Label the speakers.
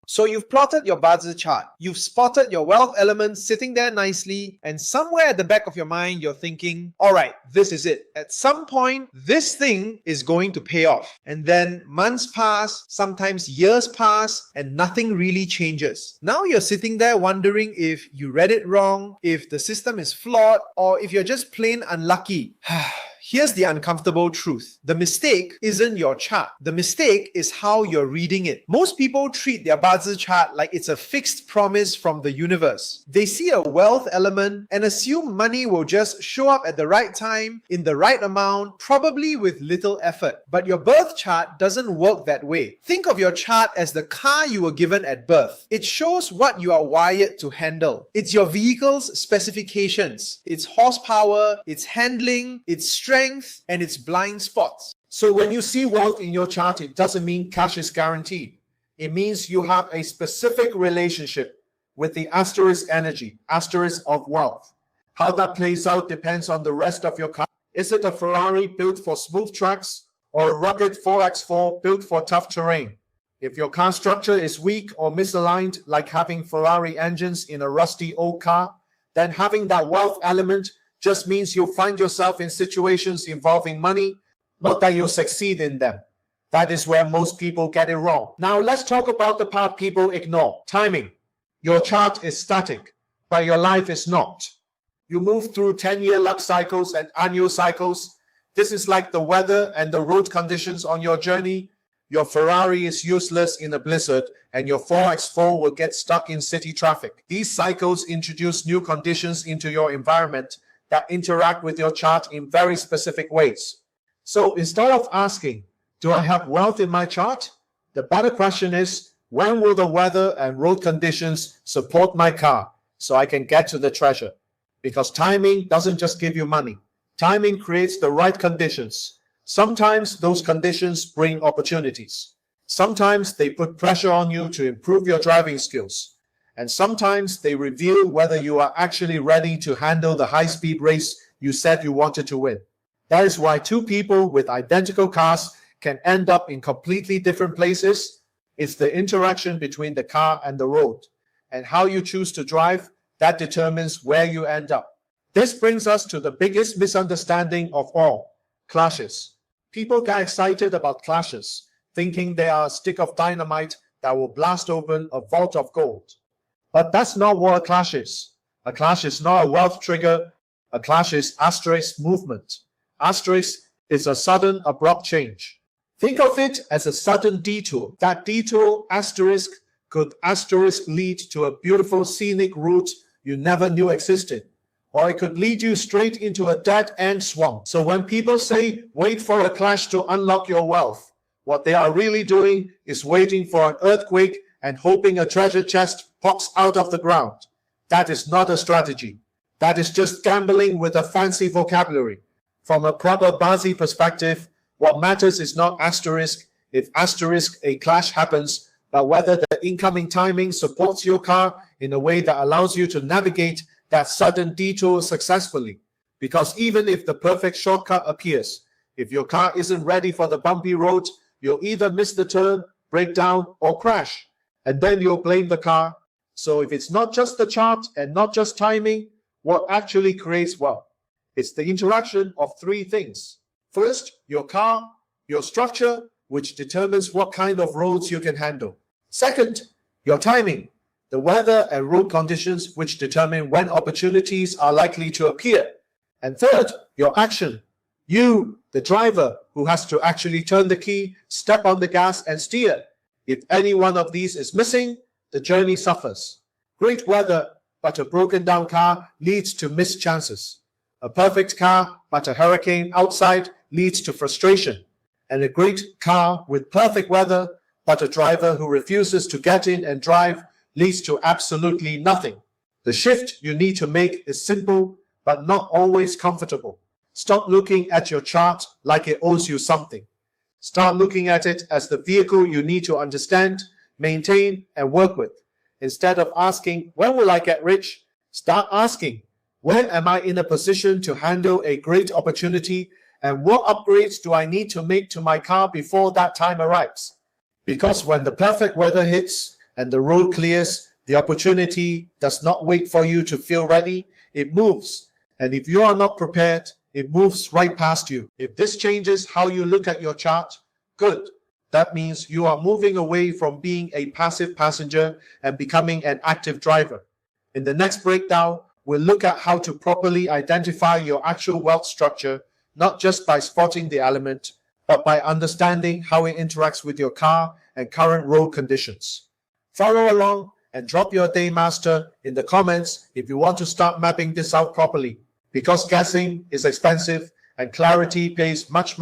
Speaker 1: So you've plotted your BaZi chart, you've spotted your wealth element sitting there nicely, and somewhere at the back of your mind you're thinking, alright, this is it. At some point, this thing is going to pay off. And then months pass, sometimes years pass, and nothing really changes. Now you're sitting there wondering if you read it wrong, if the system is flawed, or if you're just plain unlucky. Here's the uncomfortable truth. The mistake isn't your chart. The mistake is how you're reading it. Most people treat their BaZi chart like it's a fixed promise from the universe. They see a wealth element and assume money will just show up at the right time, in the right amount, probably with little effort. But your birth chart doesn't work that way. Think of your chart as the car you were given at birth. It shows what you are wired to handle. It's your vehicle's specifications, its horsepower, its handling, its strength, and its blind spots.
Speaker 2: So when you see wealth in your chart, it doesn't mean cash is guaranteed. It means you have a specific relationship with the asterisk energy, asterisk of wealth. How that plays out depends on the rest of your car. Is it a Ferrari built for smooth tracks or a rugged 4x4 built for tough terrain? If your car structure is weak or misaligned, like having Ferrari engines in a rusty old car, then having that wealth element just means you'll find yourself in situations involving money, not that you'll succeed in them. That is where most people get it wrong. Now let's talk about the part people ignore. Timing. Your chart is static, but your life is not. You move through 10-year luck cycles and annual cycles. This is like the weather and the road conditions on your journey. Your Ferrari is useless in a blizzard, and your 4x4 will get stuck in city traffic. These cycles introduce new conditions into your environment that interact with your chart in very specific ways. So instead of asking, do I have wealth in my chart? The better question is, when will the weather and road conditions support my car so I can get to the treasure? Because timing doesn't just give you money. Timing creates the right conditions. Sometimes those conditions bring opportunities. Sometimes they put pressure on you to improve your driving skills. And sometimes they reveal whether you are actually ready to handle the high-speed race you said you wanted to win. That is why two people with identical cars can end up in completely different places. It's the interaction between the car and the road, and how you choose to drive that determines where you end up. This brings us to the biggest misunderstanding of all: clashes. People get excited about clashes, thinking they are a stick of dynamite that will blast open a vault of gold. But that's not what a clash is. A clash is not a wealth trigger. A clash is asterisk movement. Asterisk is a sudden, abrupt change. Think of it as a sudden detour. That detour, asterisk, could asterisk lead to a beautiful scenic route you never knew existed. Or it could lead you straight into a dead-end swamp. So when people say, wait for a clash to unlock your wealth, what they are really doing is waiting for an earthquake and hoping a treasure chest pops out of the ground. That is not a strategy. That is just gambling with a fancy vocabulary. From a proper BaZi perspective, what matters is not asterisk, if asterisk a clash happens, but whether the incoming timing supports your car in a way that allows you to navigate that sudden detour successfully. Because even if the perfect shortcut appears, if your car isn't ready for the bumpy road, you'll either miss the turn, break down, or crash. And then you'll blame the car. So if it's not just the chart and not just timing, what actually creates wealth? It's the interaction of three things. First, your car, your structure, which determines what kind of roads you can handle. Second, your timing, the weather and road conditions, which determine when opportunities are likely to appear. And third, your action, you, the driver, who has to actually turn the key, step on the gas, and steer. If any one of these is missing, the journey suffers. Great weather, but a broken down car leads to missed chances. A perfect car, but a hurricane outside leads to frustration. And a great car with perfect weather, but a driver who refuses to get in and drive leads to absolutely nothing. The shift you need to make is simple, but not always comfortable. Stop looking at your chart like it owes you something. Start looking at it as the vehicle you need to understand, maintain, and work with. Instead of asking, when will I get rich? Start asking, when am I in a position to handle a great opportunity, and what upgrades do I need to make to my car before that time arrives? Because when the perfect weather hits, and the road clears, the opportunity does not wait for you to feel ready. It moves. And if you are not prepared, it moves right past you. If this changes how you look at your chart, good. That means you are moving away from being a passive passenger and becoming an active driver. In the next breakdown, we'll look at how to properly identify your actual wealth structure, not just by spotting the element, but by understanding how it interacts with your car and current road conditions. Follow along and drop your day master in the comments if you want to start mapping this out properly, because guessing is expensive and clarity pays much